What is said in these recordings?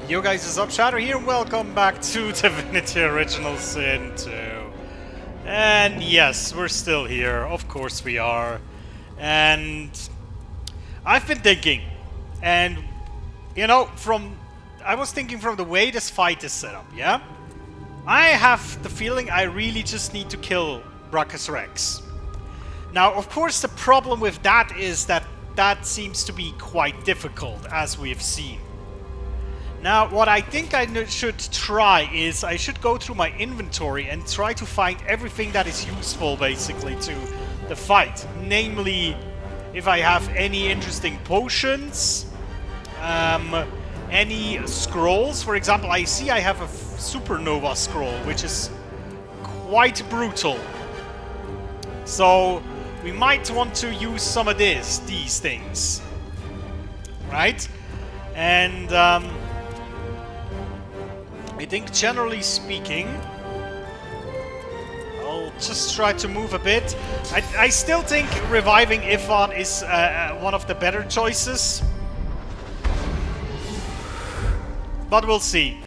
Yo guys, it's Up Shadow here, and welcome back to Divinity Original Sin 2. And yes, we're still here, of course we are. And I've been thinking, and you know, I was thinking from the way this fight is set up, yeah? I have the feeling I really just need to kill Brachus Rex. Now, of course, the problem with that is that seems to be quite difficult, as we've seen. Now, what I think I should try is I should go through my inventory and try to find everything that is useful, basically, to the fight. Namely, if I have any interesting potions, any scrolls. For example, I see I have a supernova scroll, which is quite brutal. So, we might want to use some of these things. Right? And, I think generally speaking, I'll just try to move a bit. I still think reviving Ifan is one of the better choices. But we'll see.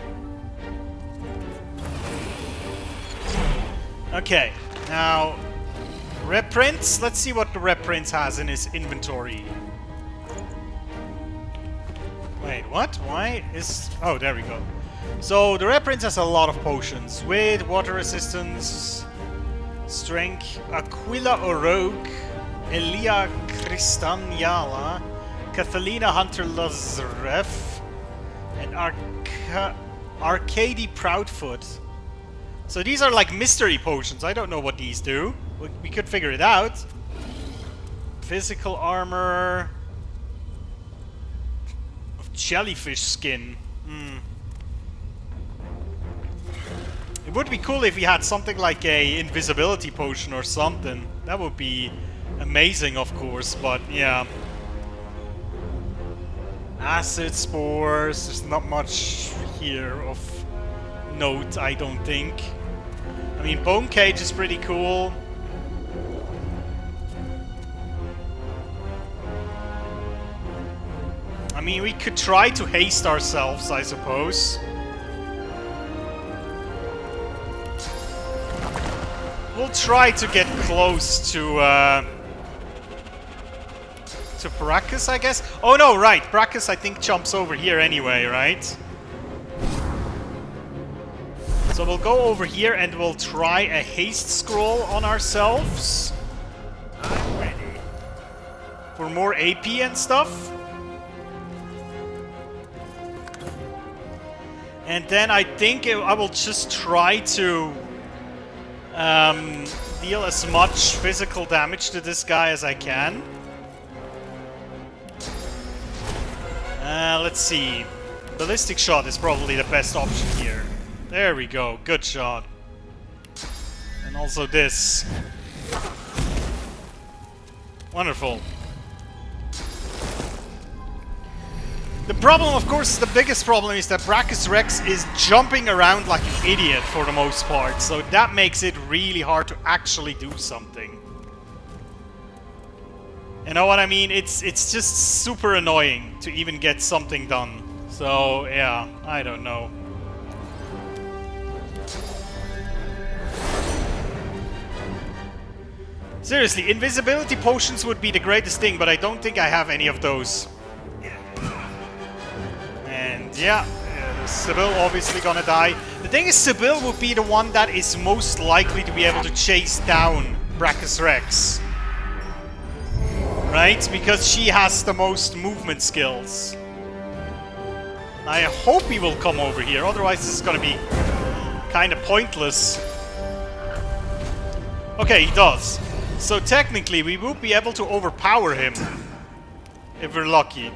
Okay, now Red Prince. Let's see what the Red Prince has in his inventory. Wait, what? Why is... Oh, there we go. So, the Red Prince has a lot of potions. With water resistance, strength, Aquila Oroque, Elia Cristaniala, Catalina Hunter Lazarev, and Arcady Proudfoot. So these are like mystery potions. I don't know what these do. We could figure it out. Physical armor of jellyfish skin. It would be cool if we had something like a invisibility potion or something. That would be amazing, of course, but yeah. Acid spores. There's not much here of note, I don't think. I mean, Bone Cage is pretty cool. I mean, we could try to haste ourselves, I suppose. We'll try to get close to Brachus, I guess. Oh no, right. Brachus, I think, jumps over here anyway, right? So we'll go over here and we'll try a haste scroll on ourselves. I'm ready. For more AP and stuff. And then I think I will just try to deal as much physical damage to this guy as I can. Let's see. Ballistic shot is probably the best option here. There we go. Good shot. And also this. Wonderful. The problem, of course, the biggest problem is that Brachus Rex is jumping around like an idiot for the most part, so that makes it really hard to actually do something. You know what I mean? It's just super annoying to even get something done. So, yeah, I don't know. Seriously, invisibility potions would be the greatest thing, but I don't think I have any of those. Yeah, Sybil obviously gonna die. The thing is, Sybil would be the one that is most likely to be able to chase down Brachus Rex. Right? Because she has the most movement skills. I hope he will come over here, otherwise this is gonna be kind of pointless. Okay, he does. So technically we will be able to overpower him. If we're lucky.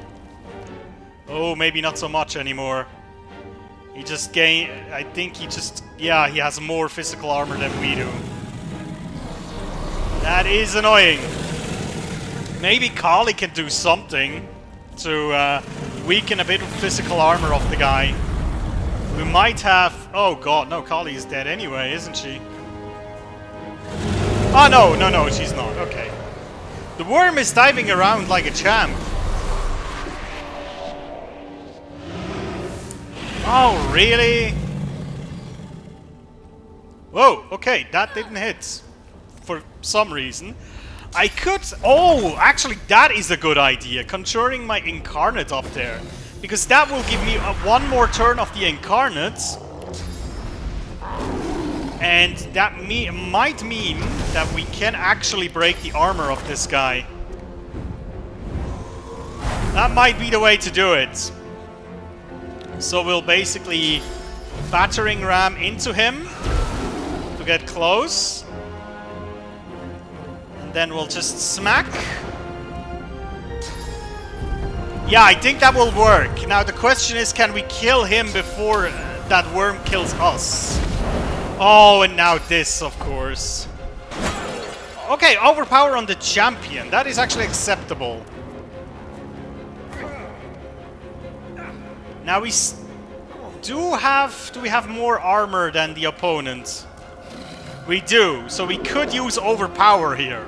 Oh, maybe not so much anymore. He just gained... I think he just... Yeah, he has more physical armor than we do. That is annoying. Maybe Kali can do something to weaken a bit of physical armor of the guy. We might have... Oh god, no, Kali is dead anyway, isn't she? Oh, no, she's not. Okay. The worm is diving around like a champ. Oh, really? Whoa, okay, that didn't hit. For some reason. I could... Oh, actually, that is a good idea. Conjuring my Incarnate up there. Because that will give me one more turn of the Incarnate. And that might mean that we can actually break the armor of this guy. That might be the way to do it. So we'll basically battering ram into him to get close. And then we'll just smack. Yeah, I think that will work. Now the question is, can we kill him before that worm kills us? Oh, and now this, of course. Okay, overpower on the champion. That is actually acceptable. Now we do we have more armor than the opponent? We do, so we could use overpower here.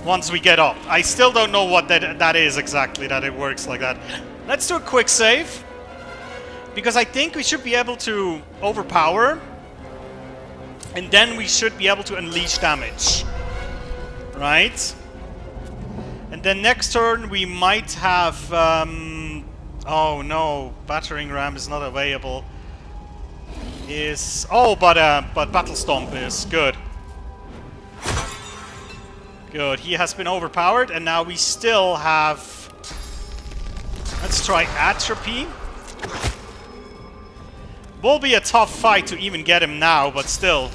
Once we get up. I still don't know what that is exactly, that it works like that. Let's do a quick save. Because I think we should be able to overpower. And then we should be able to unleash damage. Right? And then next turn we might have... oh no, battering ram is not available. But Battle Stomp is. Good. Good, he has been overpowered, and now we still have... Let's try Atrophy. Will be a tough fight to even get him now, but still.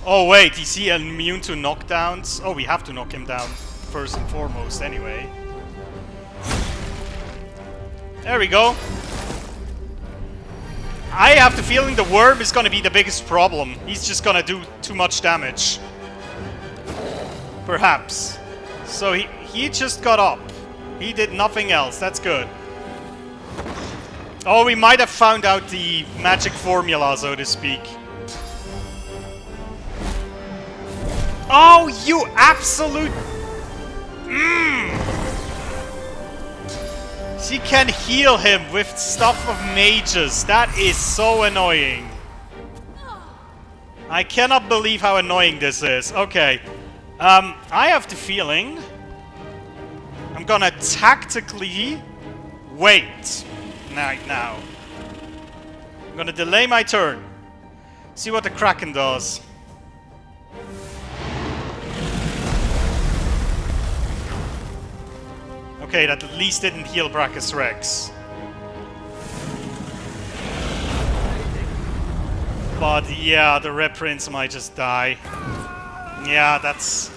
Oh wait, is he immune to knockdowns? Oh, we have to knock him down first and foremost anyway. There we go. I have the feeling the worm is gonna be the biggest problem. He's just gonna do too much damage. Perhaps. So he just got up. He did nothing else. That's good. Oh, we might have found out the magic formula, so to speak. Oh, you absolute... She can heal him with stuff of mages. That is so annoying. I cannot believe how annoying this is. Okay. I have the feeling I'm gonna tactically wait now. I'm gonna delay my turn. See what the Kraken does. Okay, that at least didn't heal Brachus Rex. But yeah, the Red Prince might just die. Yeah, that's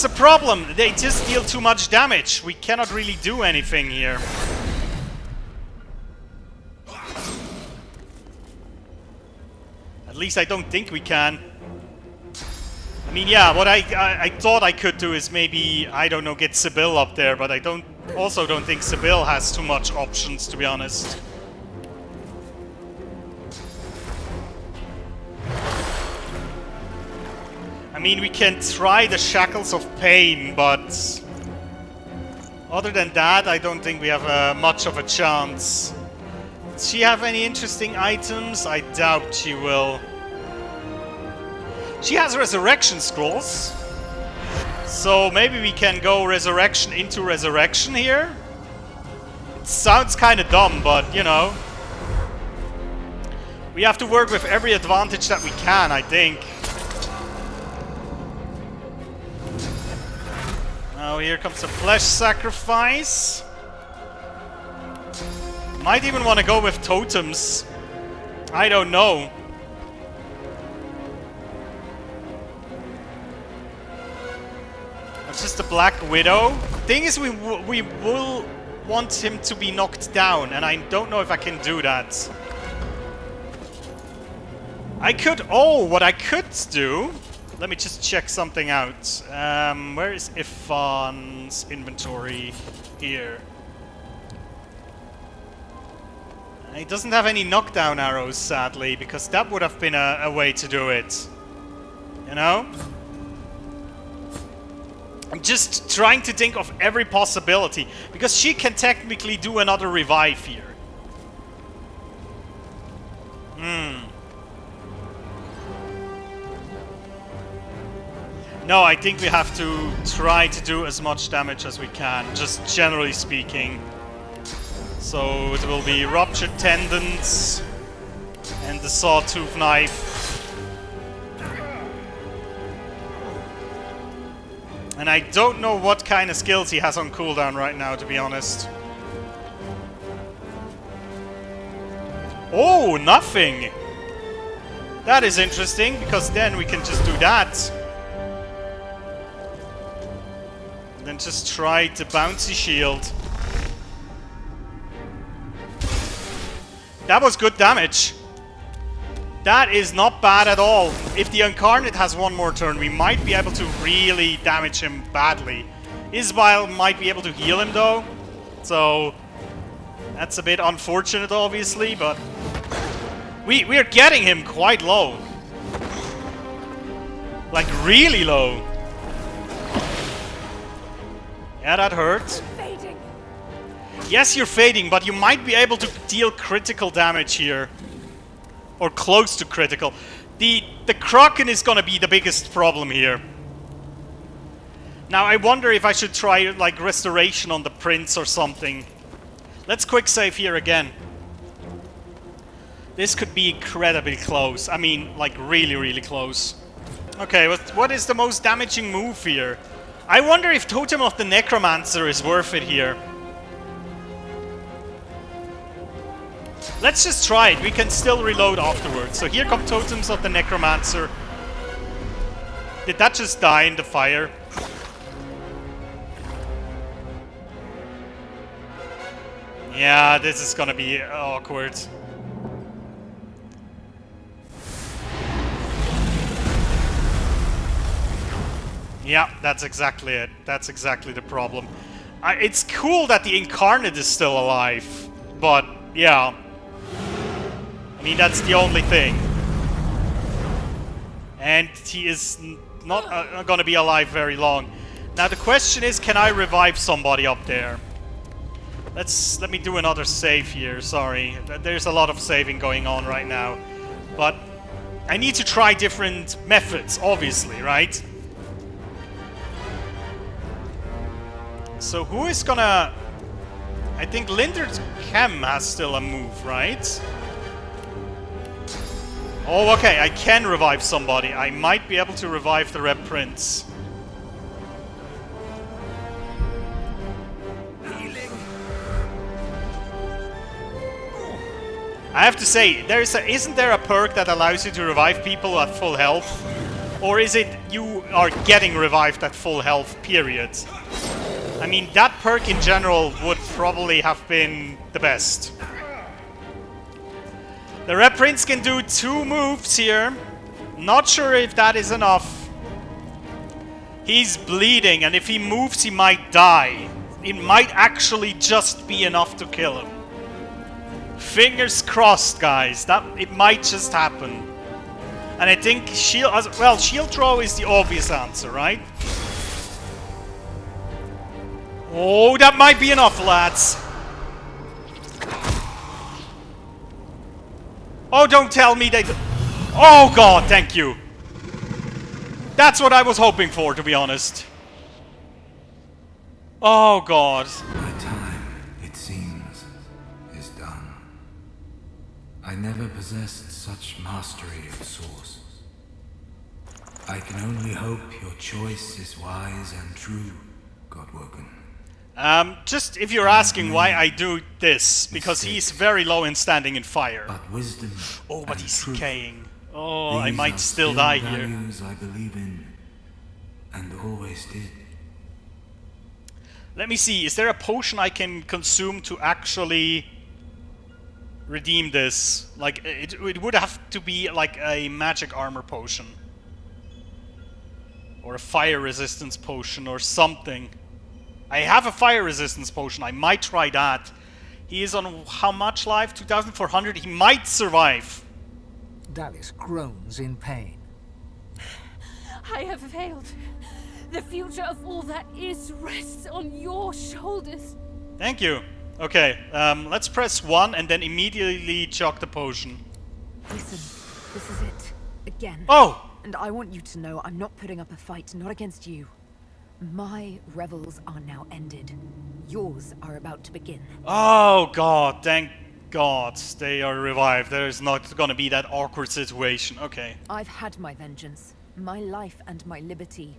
the problem. They just deal too much damage. We cannot really do anything here. At least I don't think we can. I mean, yeah, what I thought I could do is maybe, I don't know, get Sibyl up there, but I also don't think Sibyl has too much options, to be honest. I mean, we can try the Shackles of Pain, but other than that, I don't think we have much of a chance. Does she have any interesting items? I doubt she will. She has Resurrection Scrolls, so maybe we can go Resurrection into Resurrection here. It sounds kind of dumb, but, you know. We have to work with every advantage that we can, I think. Now here comes a Flesh Sacrifice. Might even want to go with Totems. I don't know. It's just a Black Widow. Thing is, we will want him to be knocked down, and I don't know if I can do that. I could... Oh, what I could do... Let me just check something out. Where is Ifan's inventory? Here. He doesn't have any knockdown arrows, sadly, because that would have been a way to do it. You know? I'm just trying to think of every possibility, because she can technically do another revive here. No, I think we have to try to do as much damage as we can, just generally speaking. So it will be ruptured tendons and the sawtooth knife. And I don't know what kind of skills he has on cooldown right now, to be honest. Oh, nothing! That is interesting, because then we can just do that. And then just try the bouncy shield. That was good damage. That is not bad at all. If the Incarnate has one more turn, we might be able to really damage him badly. Isbile might be able to heal him though. So that's a bit unfortunate, obviously, but we're getting him quite low. Like really low. Yeah, that hurt. Yes, you're fading, but you might be able to deal critical damage here. Or close to critical. The Kraken is gonna be the biggest problem here. Now, I wonder if I should try, like, Restoration on the Prince or something. Let's quick save here again. This could be incredibly close. I mean, like, really, really close. Okay, what is the most damaging move here? I wonder if Totem of the Necromancer is worth it here. Let's just try it. We can still reload afterwards. So here come Totems of the Necromancer. Did that just die in the fire? Yeah, this is gonna be awkward. Yeah, that's exactly it. That's exactly the problem. It's cool that the Incarnate is still alive, but yeah. I mean, that's the only thing. And he is not gonna be alive very long. Now the question is, can I revive somebody up there? Let me do another save here, sorry. There's a lot of saving going on right now. But I need to try different methods, obviously, right? So who is gonna... I think Linder's Chem has still a move, right? Oh, okay, I can revive somebody. I might be able to revive the Red Prince. Healing. I have to say, isn't there a perk that allows you to revive people at full health? Or is it you are getting revived at full health, period? I mean, that perk in general would probably have been the best. The Red Prince can do 2 moves here. Not sure if that is enough. He's bleeding, and if he moves, he might die. It might actually just be enough to kill him. Fingers crossed, guys. It might just happen. And I think shield throw is the obvious answer, right? Oh, that might be enough, lads. Oh, don't tell me they... Oh, God, thank you. That's what I was hoping for, to be honest. Oh, God. My time, it seems, is done. I never possessed such mastery of Source. I can only hope your choice is wise and true, Godwoken. Just if you're asking why I do this, because he's very low in standing in fire. But wisdom. Oh, but he's truth. decaying. Oh, I might still die here. Values I believe in, and always did. Let me see. Is there a potion I can consume to actually redeem this? Like, it would have to be like a magic armor potion, or a fire resistance potion, or something. I have a fire resistance potion. I might try that. He is on how much life? 2,400. He might survive. Dallis groans in pain. I have failed. The future of all that is rests on your shoulders. Thank you. Okay, let's press 1 and then immediately chug the potion. Listen, this is it. Again. Oh! And I want you to know I'm not putting up a fight, not against you. My revels are now ended. Yours are about to begin. Oh god, thank god. They are revived. There's not gonna be that awkward situation. Okay. I've had my vengeance, my life and my liberty.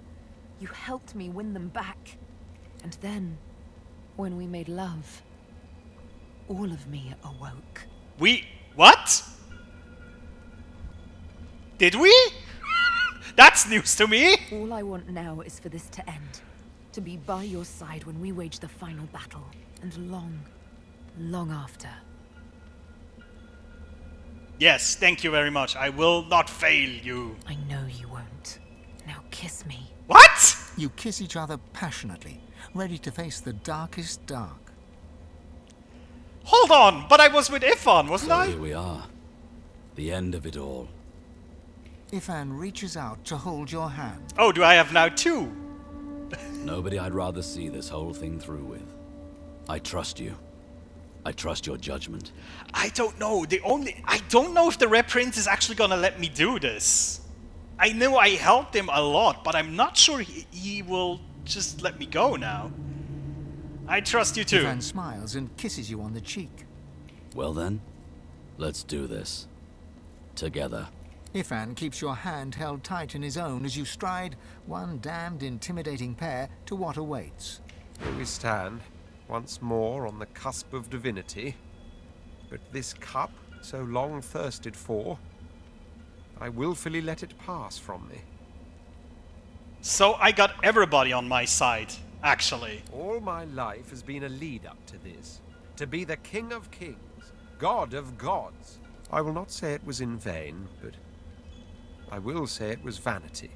You helped me win them back. And then, when we made love, all of me awoke. What? Did we? That's news to me! All I want now is for this to end. To be by your side when we wage the final battle. And long, long after. Yes, thank you very much. I will not fail you. I know you won't. Now kiss me. What? You kiss each other passionately, ready to face the darkest dark. Hold on, but I was with Ifan, wasn't So I? here we are. The end of it all. Ifan reaches out to hold your hand. Oh, do I have now 2? Nobody I'd rather see this whole thing through with. I trust you. I trust your judgment. I don't know. I don't know if the Red Prince is actually gonna let me do this. I know I helped him a lot, but I'm not sure he will just let me go now. I trust you too. Ifan smiles and kisses you on the cheek. Well then, let's do this. Together. Ifan keeps your hand held tight in his own as you stride, one damned intimidating pair, to what awaits. Here we stand, once more on the cusp of divinity. But this cup, so long thirsted for, I willfully let it pass from me. So I got everybody on my side, actually. All my life has been a lead-up to this. To be the King of Kings, God of Gods. I will not say it was in vain, but I will say it was vanity.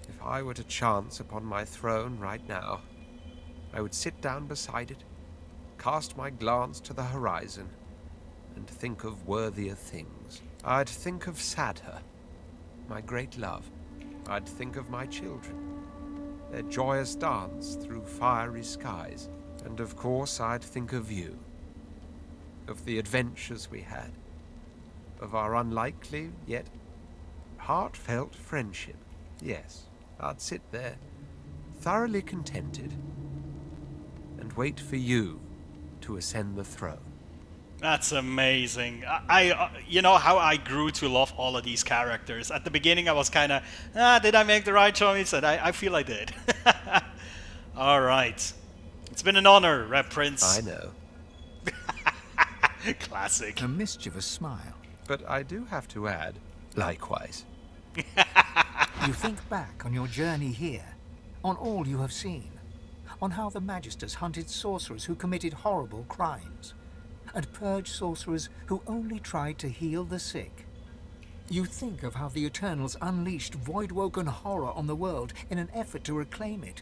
If I were to chance upon my throne right now, I would sit down beside it, cast my glance to the horizon, and think of worthier things. I'd think of Sadha, my great love. I'd think of my children, their joyous dance through fiery skies. And of course I'd think of you, of the adventures we had, of our unlikely yet heartfelt friendship. Yes, I'd sit there, thoroughly contented, and wait for you to ascend the throne. That's amazing. You know how I grew to love all of these characters. At the beginning I was kind of, did I make the right choice? And I feel I did. Alright. It's been an honor, Red Prince. I know. Classic. A mischievous smile. But I do have to add, likewise. You think back on your journey here, on all you have seen, on how the Magisters hunted sorcerers who committed horrible crimes, and purged sorcerers who only tried to heal the sick. You think of how the Eternals unleashed void-woken horror on the world in an effort to reclaim it.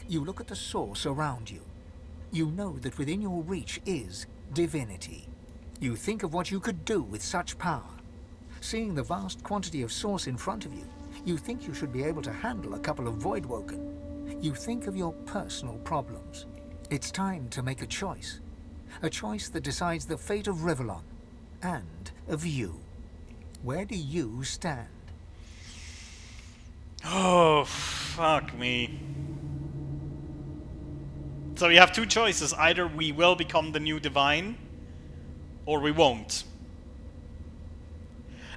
You look at the source around you. You know that within your reach is Divinity. You think of what you could do with such power. Seeing the vast quantity of source in front of you, you think you should be able to handle a couple of void-woken. You think of your personal problems. It's time to make a choice. A choice that decides the fate of Rivellon and of you. Where do you stand? Oh, fuck me. So we have 2 choices. Either we will become the new Divine, or we won't.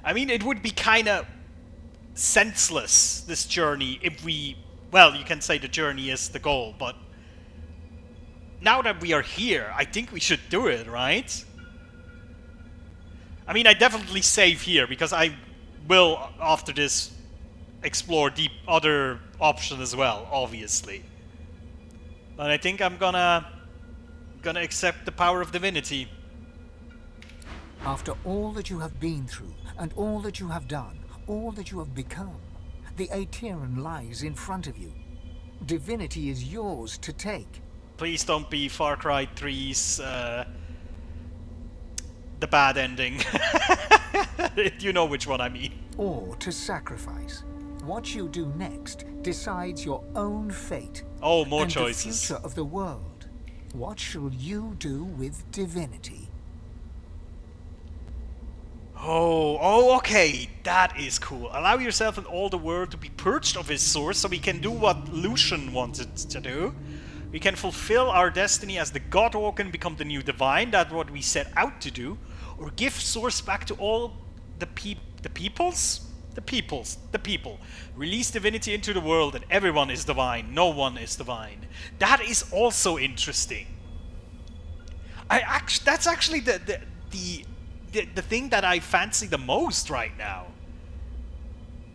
I mean, it would be kind of senseless, this journey, if we... Well, you can say the journey is the goal, but... Now that we are here, I think we should do it, right? I mean, I definitely save here, because I will, after this, explore the other option as well, obviously. But I think I'm gonna accept the power of Divinity. After all that you have been through, and all that you have done, all that you have become, the Aetheran lies in front of you. Divinity is yours to take. Please don't be Far Cry 3's, the bad ending. You know which one I mean. Or to sacrifice. What you do next decides your own fate. Oh, more and choices. the future of the world. What shall you do with divinity? Oh, okay. That is cool. Allow yourself and all the world to be purged of his source so we can do what Lucian wanted to do. We can fulfill our destiny as the Godwalker and become the new divine. That's what we set out to do. Or give source back to all the peoples? The people. Release divinity into the world and everyone is divine. No one is divine. That is also interesting. That's actually the thing that I fancy the most right now.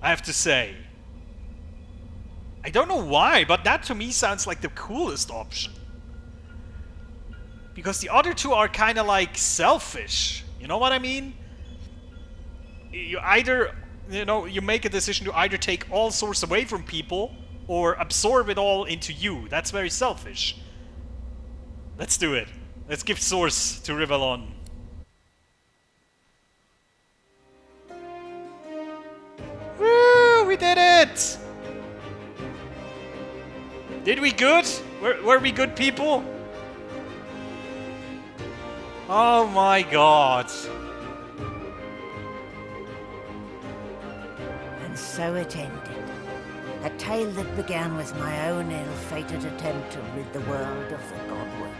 I have to say. I don't know why, but that to me sounds like the coolest option. Because the other two are kind of like selfish. You know what I mean? You either, you make a decision to either take all source away from people or absorb it all into you. That's very selfish. Let's do it. Let's give source to Rivellon. Woo! We did it! Did we good? Were we good people? Oh my god. And so it ended. A tale that began with my own ill-fated attempt to rid the world of the Godwalker.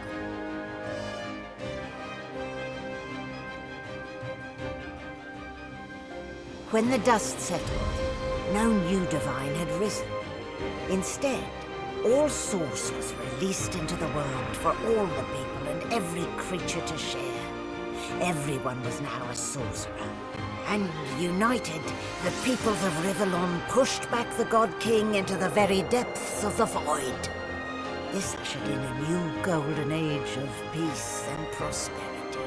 When the dust settled, no new divine had risen. Instead, all source was released into the world for all the people and every creature to share. Everyone was now a sorcerer. And united, the peoples of Rivellon pushed back the God King into the very depths of the void. This ushered in a new golden age of peace and prosperity.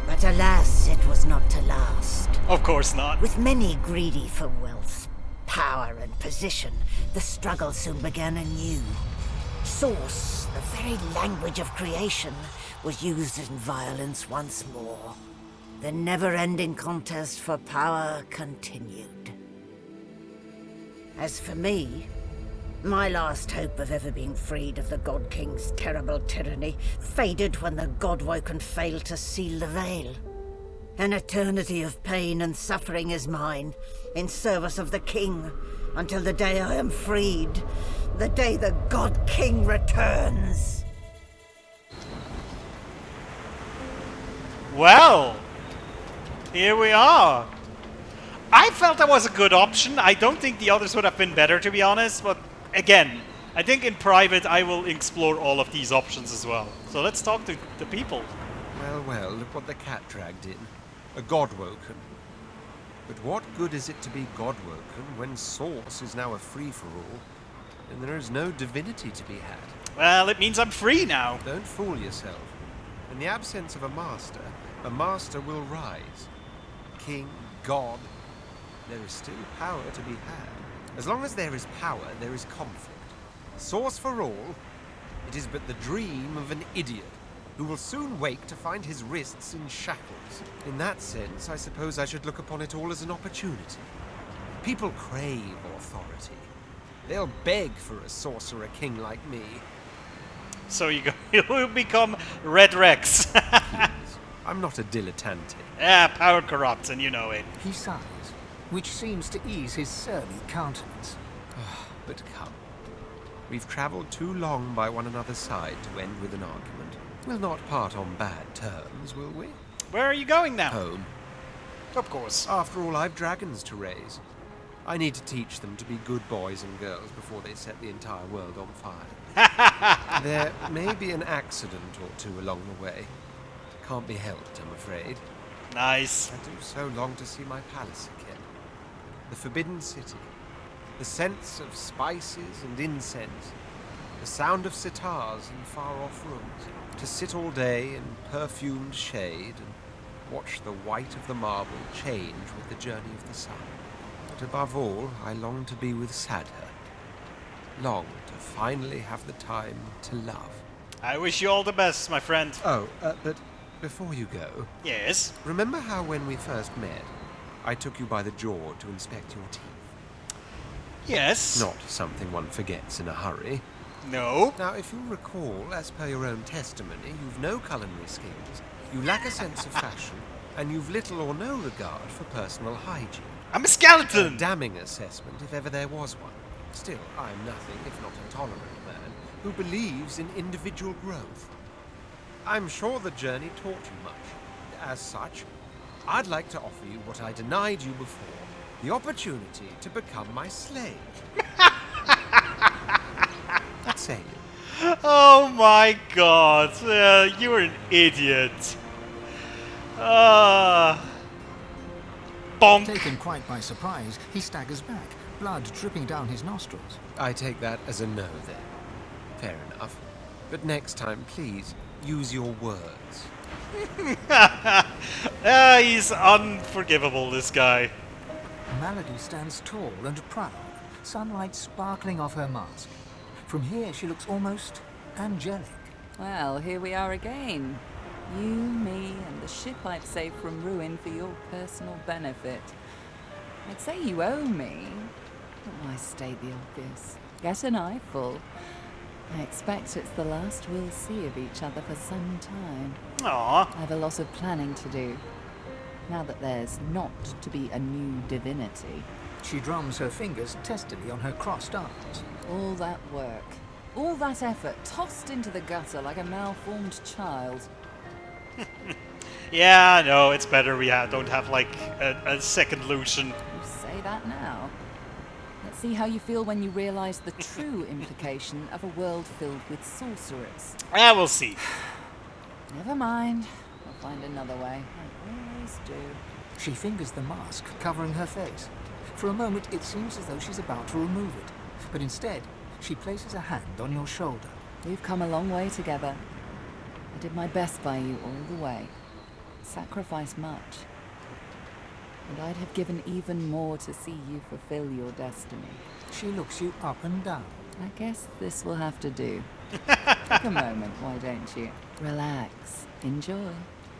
But alas, it was not to last. Of course not. With many greedy for wealth, power and position, the struggle soon began anew. Source, the very language of creation, was used in violence once more. The never-ending contest for power continued. As for me, my last hope of ever being freed of the God King's terrible tyranny faded when the Godwoken failed to seal the veil. An eternity of pain and suffering is mine, in service of the King, until the day I am freed, the day the God King returns. Well, here we are. I felt that was a good option. I don't think the others would have been better, to be honest, but again, I think in private I will explore all of these options as well. So let's talk to the people. Well, look what the cat dragged in. A Godwoken. But what good is it to be Godwoken when Source is now a free-for-all, and there is no divinity to be had? Well, it means I'm free now. Don't fool yourself. In the absence of a master will rise. King, God, there is still power to be had. As long as there is power, there is conflict. Source for all, it is but the dream of an idiot who will soon wake to find his wrists in shackles. In that sense, I suppose I should look upon it all as an opportunity. People crave authority. They'll beg for a sorcerer king like me. So you'll become Red Rex. Please, I'm not a dilettante. Yeah, power corrupts, and you know it. He sighs, which seems to ease his surly countenance. But come. We've travelled too long by one another's side to end with an argument. We'll not part on bad terms, will we? Where are you going now? Home. Of course. After all, I've dragons to raise. I need to teach them to be good boys and girls before they set the entire world on fire. There may be an accident or two along the way. Can't be helped, I'm afraid. Nice. I do so long to see my palace again. The Forbidden City. The scents of spices and incense. The sound of sitars in far-off rooms. To sit all day in perfumed shade and watch the white of the marble change with the journey of the sun. But above all, I long to be with Sadher. Long to finally have the time to love. I wish you all the best, my friend. Oh, but before you go, Yes? remember how when we first met, I took you by the jaw to inspect your teeth? Yes. Not something one forgets in a hurry. No. Now, if you recall, as per your own testimony, you've no culinary skills, you lack a sense of fashion, and you've little or no regard for personal hygiene. I'm a A skeleton! damning assessment, if ever there was one. Still, I am nothing if not a tolerant man who believes in individual growth. I'm sure the journey taught you much. As such, I'd like to offer you what I denied you before, the opportunity to become my slave. What say you? Oh my god, you're an idiot. Bonk. Taken quite by surprise, he staggers back, blood dripping down his nostrils. I take that as a no, then. Fair enough. But next time, please, use your words. He's unforgivable, this guy. Malady stands tall and proud, sunlight sparkling off her mask. From here, she looks almost angelic. Well, here we are again. You, me, and the ship I've saved from ruin for your personal benefit. I'd say you owe me, but why state the obvious? Get an eyeful. I expect it's the last we'll see of each other for some time. Aww. I have a lot of planning to do. Now that there's not to be a new divinity. She drums her fingers testily on her crossed arms. All that work, all that effort tossed into the gutter like a malformed child. Yeah, no, it's better we don't have like a second Lucian. You say that now. Let's see how you feel when you realize the true implication of a world filled with sorcerers. Yeah, we'll see. Never mind. I'll find another way. I always do. She fingers the mask, covering her face. For a moment, it seems as though she's about to remove it. But instead, she places a hand on your shoulder. We've come a long way together. I did my best by you all the way. Sacrificed much. And I'd have given even more to see you fulfill your destiny. She looks you up and down. I guess this will have to do. Take a moment, why don't you? Relax. Enjoy.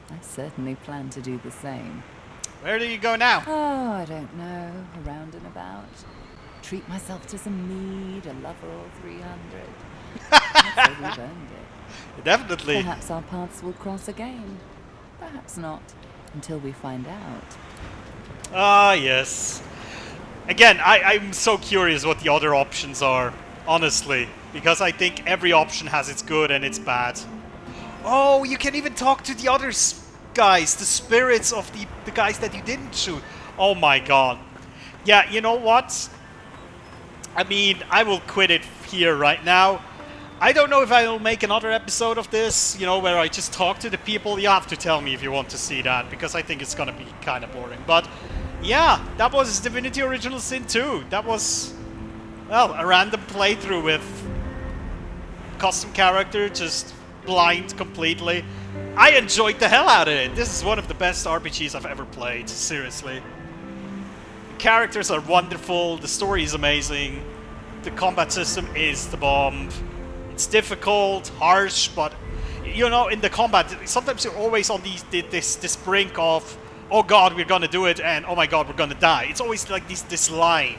I certainly plan to do the same. Where do you go now? Oh, I don't know. Around and about. Treat myself to some mead, a lover or 300. I'd say we've earned it. Definitely. Perhaps our paths will cross again. Perhaps not. Until we find out. Ah, yes. Again, I'm so curious what the other options are, honestly. Because I think every option has its good and its bad. Oh, you can even talk to the other guys, the spirits of the guys that you didn't shoot. Oh my god. Yeah, you know what? I mean, I will quit it here right now. I don't know if I will make another episode of this, you know, where I just talk to the people. You have to tell me if you want to see that, because I think it's gonna be kind of boring. But yeah, that was Divinity Original Sin 2. That was, well, a random playthrough with custom character, just blind completely. I enjoyed the hell out of it. This is one of the best RPGs I've ever played, seriously. The characters are wonderful, the story is amazing, the combat system is the bomb. It's difficult, harsh, but you know, in the combat, sometimes you're always on this brink of, oh god, we're gonna do it, and oh my god, we're gonna die. It's always like this line.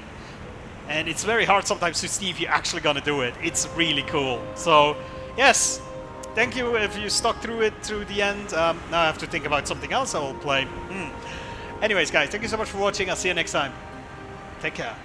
And it's very hard sometimes to see if you're actually gonna do it. It's really cool. So, yes, thank you if you stuck through it through the end. Now I have to think about something else I will play. Anyways, guys, thank you so much for watching. I'll see you next time. Take care.